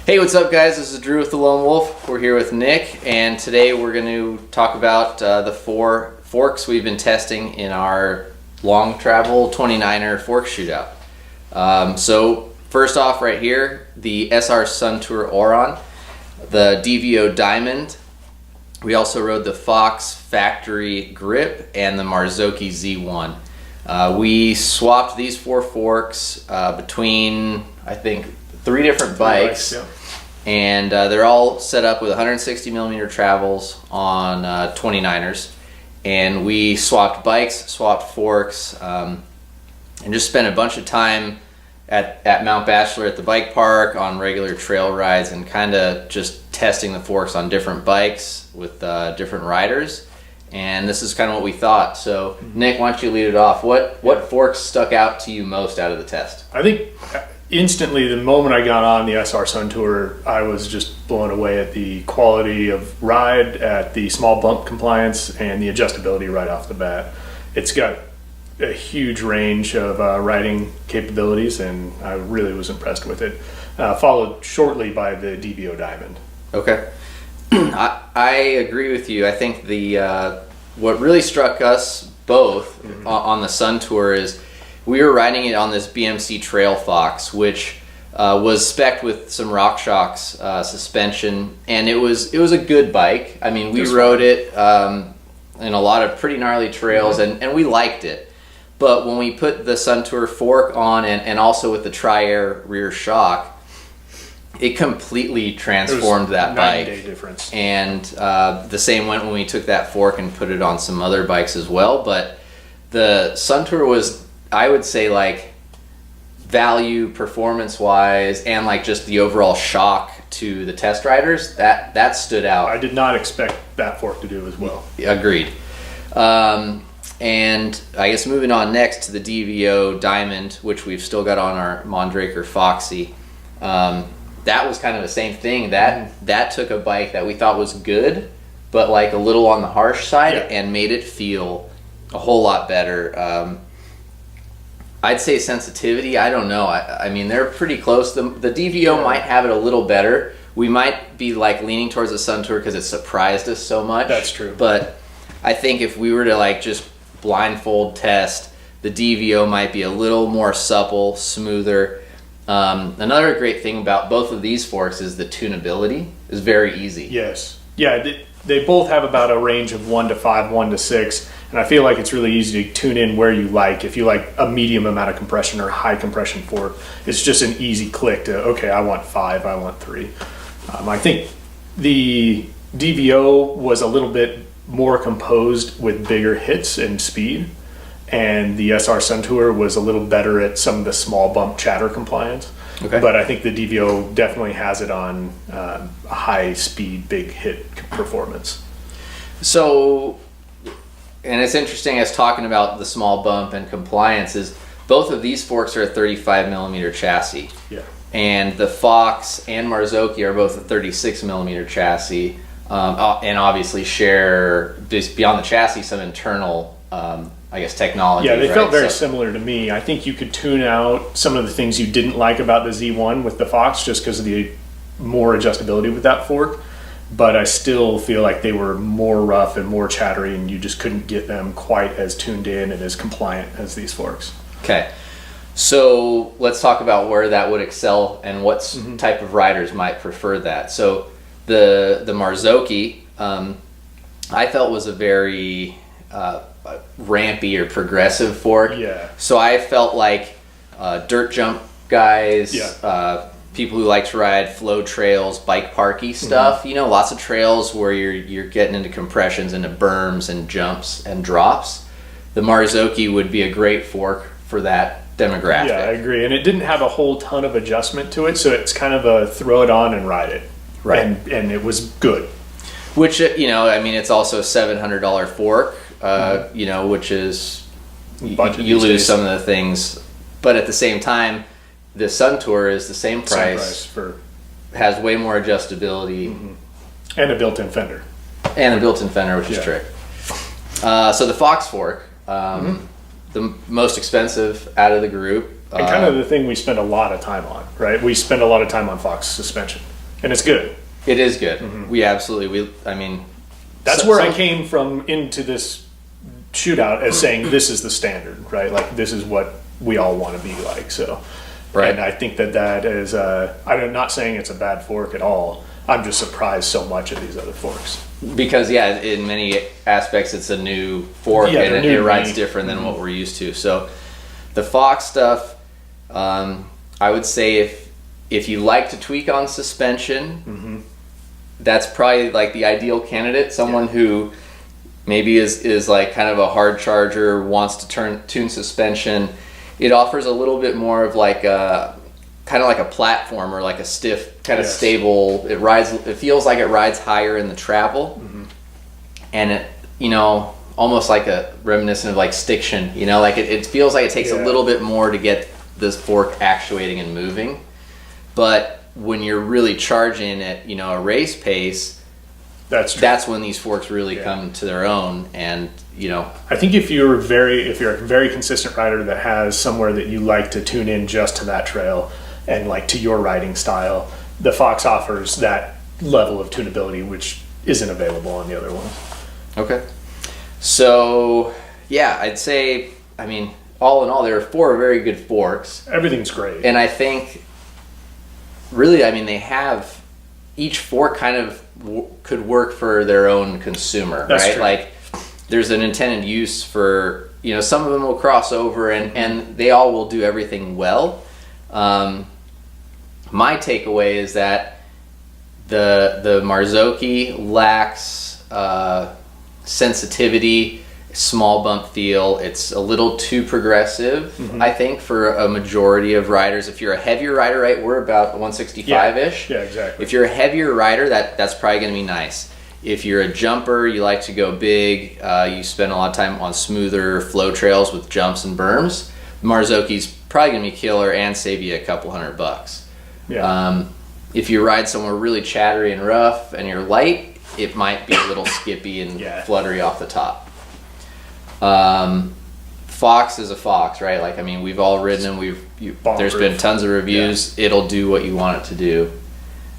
Hey, what's up guys? This is Drew with the Lone Wolf. We're here with Nick, and today we're going to talk about the 4 forks we've been testing in our long travel 29er fork shootout. So first off right here, the SR Suntour Auron, the DVO Diamond. We also rode the Fox Factory Grip and the Marzocchi Z1. We swapped these 4 forks between, I think, 3 different bikes, yeah. And they're all set up with 160 millimeter travels on 29ers, and we swapped bikes, swapped forks, and just spent a bunch of time at Mount Bachelor at the bike park on regular trail rides and kind of just testing the forks on different bikes with different riders. And this is kind of what we thought. So Nick, why don't you lead it off? What forks stuck out to you most out of the test? I think instantly, the moment I got on the SR Suntour, I was just blown away at the quality of ride, at the small bump compliance, and the adjustability right off the bat. It's got a huge range of riding capabilities, and I really was impressed with it. Followed shortly by the DVO Diamond. Okay. I agree with you. I think what really struck us both on the Suntour is we were riding it on this BMC Trail Fox, which was spec'd with some RockShox suspension, and it was a good bike. I mean, we rode it in a lot of pretty gnarly trails, and we liked it. But when we put the Suntour fork on, and also with the Tri-Air rear shock, it completely transformed that bike. 9-day difference. And the same went when we took that fork and put it on some other bikes as well. But the Suntour was, I would say, like, value performance wise, and like just the overall shock to the test riders, that stood out. I did not expect that fork to do as well. Agreed. And I guess moving on next to the DVO Diamond, which we've still got on our Mondraker Foxy. That was kind of the same thing. That took a bike that we thought was good, but like a little on the harsh side, and made it feel a whole lot better. I'd say sensitivity, I don't know. I mean, they're pretty close. The DVO might have it a little better. We might be like leaning towards the Suntour because it surprised us so much. That's true. But I think if we were to like just blindfold test, the DVO might be a little more supple, smoother. Another great thing about both of these forks is the tunability is very easy. Yes. Yeah, they both have about a range of 1 to 5, 1 to 6, and I feel like it's really easy to tune in where you like. If you like a medium amount of compression or high compression fork, it's just an easy click to, okay, I want 5, I want 3. I think the DVO was a little bit more composed with bigger hits and speed, and the SR Suntour was a little better at some of the small bump chatter compliance. Okay. But I think the DVO definitely has it on high speed, big hit performance. So, and it's interesting as talking about the small bump and compliance is both of these forks are a 35 millimeter chassis. Yeah. And the Fox and Marzocchi are both a 36 millimeter chassis, and obviously share, just beyond the chassis, some internal I guess technology. Yeah, they felt very similar to me. I think you could tune out some of the things you didn't like about the Z1 with the Fox just because of the more adjustability with that fork, but I still feel like they were more rough and more chattery, and you just couldn't get them quite as tuned in and as compliant as these forks. Okay, so let's talk about where that would excel and what type of riders might prefer that. So the Marzocchi, I felt was a very rampy or progressive fork. Yeah. So I felt like dirt jump guys, people who like to ride flow trails, bike parky stuff. You know, lots of trails where you're getting into compressions, into berms and jumps and drops. The Marzocchi would be a great fork for that demographic. Yeah, I agree. And it didn't have a whole ton of adjustment to it, so it's kind of a throw it on and ride it. Right. And it was good. Which, you know, I mean, it's also a $700 fork. You know, which is you lose some of the things, but at the same time, the Suntour is the same price has way more adjustability, and a built-in fender, which is trick. So the Fox fork, the most expensive out of the group, and kind of the thing we spend a lot of time on, right? We spend a lot of time on Fox suspension. And it's good. It is good. We absolutely, That's where I came from into this shootout as saying this is the standard, right? Like this is what we all want to be like. So, right. And I think that is, I'm not saying it's a bad fork at all. I'm just surprised so much at these other forks. Because in many aspects it's a new fork, and it rides different than what we're used to. So the Fox stuff, I would say if you like to tweak on suspension, that's probably like the ideal candidate. Someone who maybe is like kind of a hard charger, wants to tune suspension. It offers a little bit more of like a kind of like a platform or like a stiff kind of stable. It feels like it rides higher in the travel, and it almost like a reminiscent of like stiction. Like it feels like it takes a little bit more to get this fork actuating and moving. But when you're really charging at a race pace, that's when these forks really come to their own. And I think if you're a very consistent rider that has somewhere that you like to tune in just to that trail and like to your riding style, the Fox offers that level of tunability which isn't available on the other ones. Okay. So I'd say, all in all, there are 4 very good forks. Everything's great. And I think really, they have each fork kind of could work for their own consumer, right? True. Like there's an intended use for, some of them will cross over and they all will do everything well. My takeaway is that the Marzocchi lacks sensitivity, small bump feel. It's a little too progressive, I think, for a majority of riders. If you're a heavier rider, right, we're about 165-ish. Yeah, exactly. If you're a heavier rider, that's probably going to be nice. If you're a jumper, you like to go big, you spend a lot of time on smoother flow trails with jumps and berms, Marzocchi's probably going to be killer and save you a couple $100. Yeah. If you ride somewhere really chattery and rough and you're light, it might be a little skippy and fluttery off the top. Fox is a Fox, right? Like, we've all ridden them. There's been tons of reviews. Yeah. It'll do what you want it to do.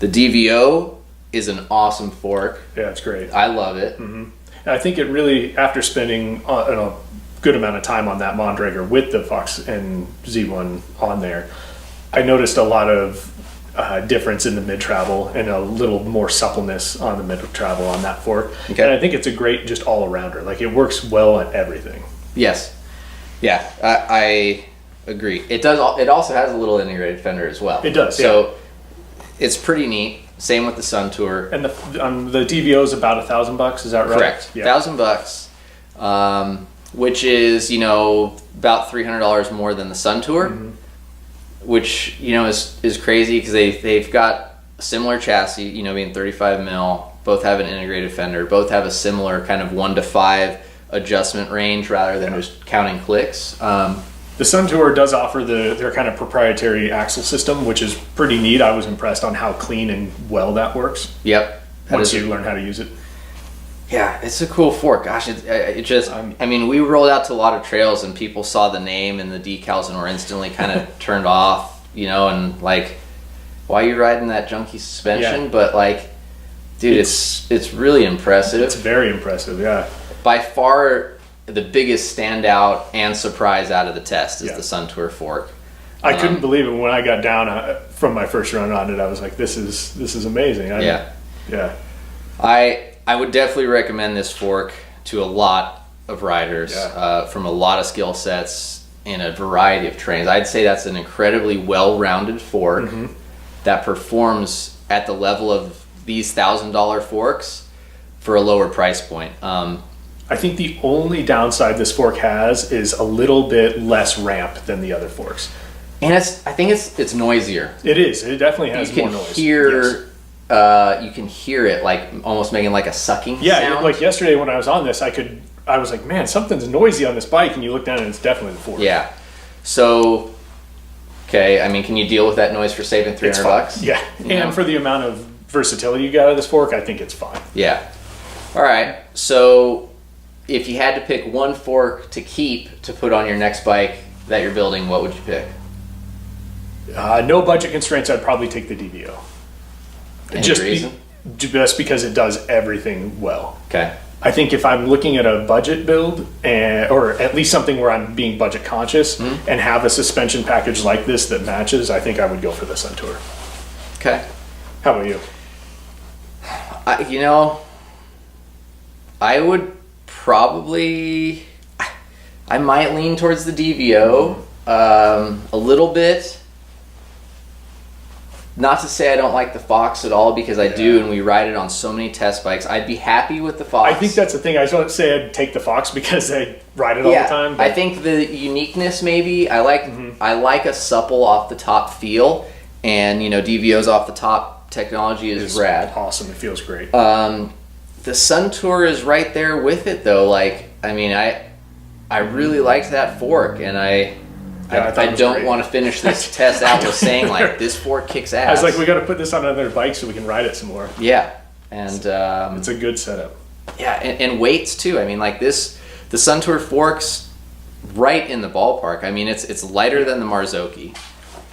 The DVO is an awesome fork. Yeah, it's great. I love it. And I think it really, after spending a good amount of time on that Mondrager with the Fox and Z1 on there, I noticed a lot of difference in the mid-travel and a little more suppleness on the mid-travel on that fork. Okay. And I think it's a great just all-arounder. Like, it works well at everything. Yes. Yeah, I agree. It does. It also has a little integrated fender as well. It does, So it's pretty neat. Same with the Suntour. And the DVO is about $1,000, is that right? Correct. Yeah. $1,000, which is, about $300 more than the Suntour. Which is crazy because they've got a similar chassis, being 35 mil. Both have an integrated fender. Both have a similar kind of 1 to 5 adjustment range rather than just counting clicks. The Suntour does offer their kind of proprietary axle system, which is pretty neat. I was impressed on how clean and well that works. Yep. Once you learn how to use it. Yeah, it's a cool fork. Gosh, it just, we rolled out to a lot of trails and people saw the name and the decals and were instantly kind of turned off, and like, why are you riding that junky suspension? Yeah. But like, dude, it's really impressive. It's very impressive, yeah. By far, the biggest standout and surprise out of the test is the Suntour fork. I couldn't believe it when I got down from my first run on it. I was like, this is amazing. Yeah. I would definitely recommend this fork to a lot of riders from a lot of skill sets in a variety of trains. I'd say that's an incredibly well-rounded fork that performs at the level of these $1,000 forks for a lower price point. I think the only downside this fork has is a little bit less ramp than the other forks. And I think it's noisier. It is. It definitely has more noise. You can hear it like almost making like a sucking sound. Like yesterday when I was on this, I was like, man, something's noisy on this bike, and you look down and it's definitely the fork. Yeah. So, okay, can you deal with that noise for saving $300? Yeah. And for the amount of versatility you got out of this fork, I think it's fine. Yeah. All right. So, if you had to pick one fork to keep to put on your next bike that you're building, what would you pick? No budget constraints, I'd probably take the DVO. Any just reason? just because it does everything well. Okay. I think if I'm looking at a budget build, or at least something where I'm being budget conscious and have a suspension package like this that matches, I think I would go for the Suntour. Okay. How about you? I would probably, I might lean towards the DVO a little bit. Not to say I don't like the Fox at all, because I do, and we ride it on so many test bikes. I'd be happy with the Fox. I think that's the thing. I don't say I'd take the Fox because I ride it all the time. I think the uniqueness, maybe. I like a supple off the top feel, and DVO's off the top technology is rad. Awesome. It feels great. The Suntour is right there with it, though. I really liked that fork, and I don't want to finish this test out with saying this fork kicks ass. I was like, we got to put this on another bike so we can ride it some more. Yeah, and it's a good setup. Yeah, and weights too. I mean, the Suntour fork's right in the ballpark. I mean, it's lighter than the Marzocchi,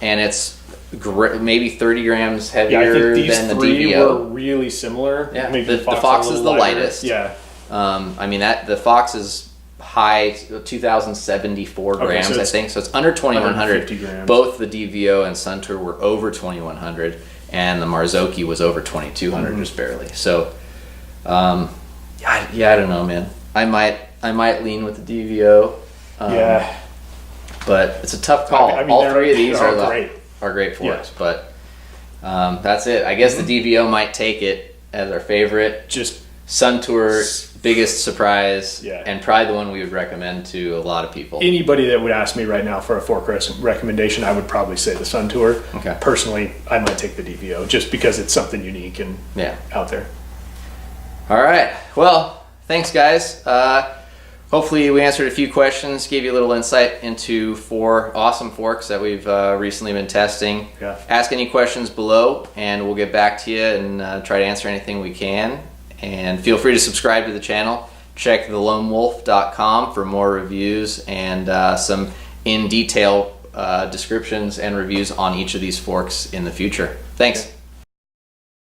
and it's maybe 30 grams heavier I think these than the three DVO. were really similar. Yeah, maybe the Fox is the lightest. Yeah. I mean the Fox is high 2,074 grams, so I think. So it's under 2,100. grams. Both the DVO and Suntour were over 2,100, and the Marzocchi was over 2,200, just barely. So, I don't know, man. I might lean with the DVO. But it's a tough call. I mean, all three of these are great forks, but that's it. I guess the DVO might take it as our favorite. Just Suntour, biggest surprise, Yeah. and probably the one we would recommend to a lot of people. anybody that would ask me right now for a fork recommendation, I would probably say the Suntour. Okay. Personally, I might take the DVO just because it's something unique and out there. All right. Well, thanks, guys. Hopefully we answered a few questions, gave you a little insight into 4 awesome forks that we've recently been testing. Yeah. Ask any questions below, and we'll get back to you and try to answer anything we can. And feel free to subscribe to the channel. Check thelonewolf.com for more reviews and some in detail descriptions and reviews on each of these forks in the future. Thanks.